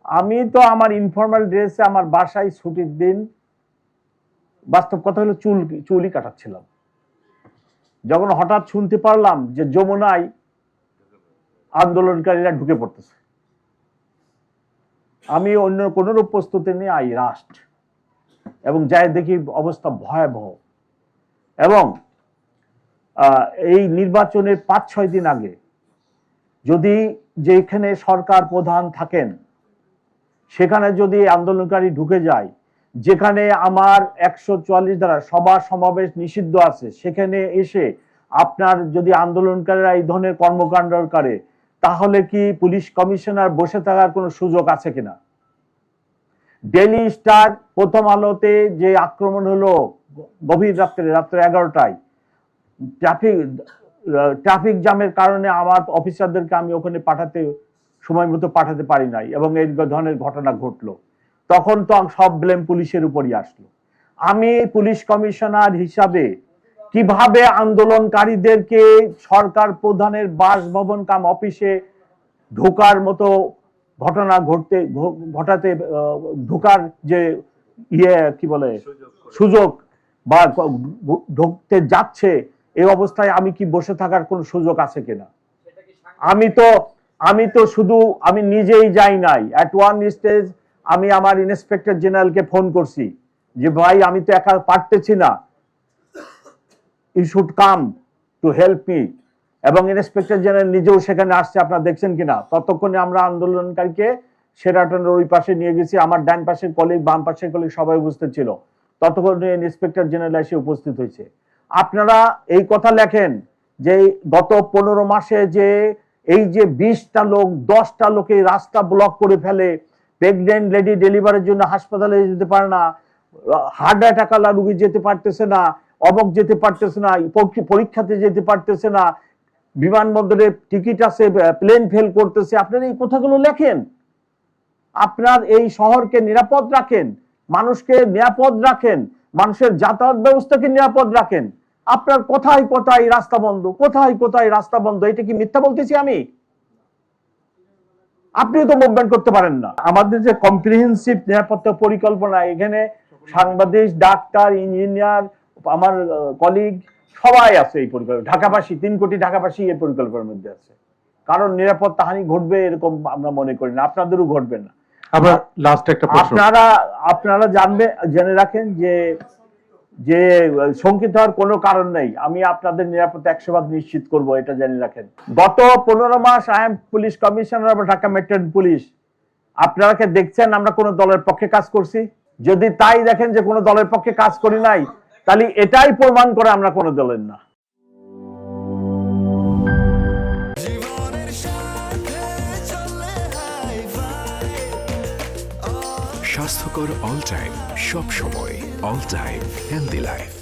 আমি তো আমার ইনফর্মাল ড্রেসে আমার বাসায় ছুটির দিন, বাস্তব কথা হলো চুলই কাটাচ্ছিলাম, যখন হঠাৎ শুনতে পারলাম যে যমুনায় আন্দোলনকারীরা ঢুকে পড়তেছে, আমি অন্য কোনোরূপ প্রস্তুতি নিয়ে আই রাস্ট, এবং যাই দেখি অবস্থা ভয়াবহ। এবং এই নির্বাচনের 5-6 দিন আগে যদি যেখানে সরকার প্রধান থাকেন সেখানে যদি আন্দোলনকারী ঢুকে যায়, যেখানে আমার 144 দ্বারা সভা সমাবেশ নিষিদ্ধ আছে, সেখানে এসে আপনার যদি আন্দোলনকারীরা এই ধরনের কর্মকাণ্ড করে, তাহলে কি পুলিশ কমিশনার বসে থাকার কোনো সুযোগ আছে কিনা? ডেইলি স্টার, প্রথম আলোতে যে আক্রমণ হলো গভীর রাত্রে 11টায়, ট্রাফিক জ্যামের কারণে আমার অফিসারদেরকে আমি ওখানে সময় মতো পাঠাতে পারি নাই, এবং এই ধরনের ঘটনা ঘটলো, তখন তো সব ব্লেম পুলিশের উপরই আসলো। আমি পুলিশ কমিশনার হিসাবে কিভাবে আন্দোলনকারীদেরকে সরকার প্রধানের বাসভবন কাম অফিসে ঢোকার মতো ঘটনা ঘটাতে ঢোকার যে কি বলে সুযোগ বা ঢুকতে যাচ্ছে, এই অবস্থায় আমি কি বসে থাকার কোন সুযোগ আছে কিনা? আমি তো শুধু আমি নিজেই যাই নাই, অ্যাট ওয়ান স্টেজ আমি আমার ইন্সপেক্টর জেনারেলকে ফোন করছি যে ভাই আমি তো একা পারতেছি না, you should come to help me, এবং ইন্সপেক্টর জেনারেল নিজেও সেখানে আসছে, আপনারা দেখছেন কিনা। ততক্ষণে আমরা আন্দোলনকারীকে শেরাটনের ওই পাশে নিয়ে গেছি, আমার ডান পাশের কলিগ বাম পাশের কলিগ সবাই উপস্থিত ছিল, ততক্ষণে ইন্সপেক্টর জেনারেল এসে উপস্থিত হয়েছে। আপনারা এই কথা লেখেন যে গত 15 মাসে যে এই যে 20টা লোক 10টা লোকে রাস্তা ব্লক করে ফেলে, প্রেগনেন্ট লেডি ডেলিভারির জন্য হাসপাতালে যেতে পারে না, হার্ট অ্যাটাক আলা রোগী যেতে পারতেছে না, অবক যেতে পারতেছে না, পরীক্ষাতে যেতে পারতেছে না, বিমানবন্দরে টিকিট আছে প্লেন ফেল করতেছে, আপনারা এই কথাগুলো লেখেন। আপনার এই শহরকে নিরাপদ রাখেন, মানুষকে নিরাপদ রাখেন, মানুষের যাতায়াত ব্যবস্থাকে নিরাপদ রাখেন। আপনার কোথায় কোথায় রাস্তা বন্ধ, কোথায় কোথায় রাস্তা বন্ধ, এটা কি মিথ্যা বলতেছি আমি? আপনিও তো মুভমেন্ট করতে পারেন না। আমাদের যে কম্প্রিহেন্সিভ নিরাপত্তা পরিকল্পনা, এখানে সাংবাদিক, ডাক্তার, ইঞ্জিনিয়ার, আমার কলিগ সবাই আছে এই পরিকল্পনা, ঢাকাবাসী 3 কোটি ঢাকাবাসী এই পরিকল্পনার মধ্যে আছে। কারণ নিরাপত্তা হানি ঘটবে এরকম আমরা মনে করি না, আপনাদেরও ঘটবে না। আপনারা জেনে রাখেন যে শঙ্কিত হওয়ার কোনো কারণ নেই, আমি আপনাদের নিরাপত্তা 100% নিশ্চিত করব, এটা জেনে রাখেন। গত 15 মাস I am police commissioner of Dhaka metro police, আপনারা কি দেখছেন আমরা কোন দলের পক্ষে কাজ করছি? যদি তাই দেখেন যে কোন দলের পক্ষে কাজ করি নাই, তাহলে এটাই প্রমাণ করে আমরা কোন দলের না। স্বাস্থ্যকর অল টাইম, সব সময় অল টাইম হেলদি লাইফ।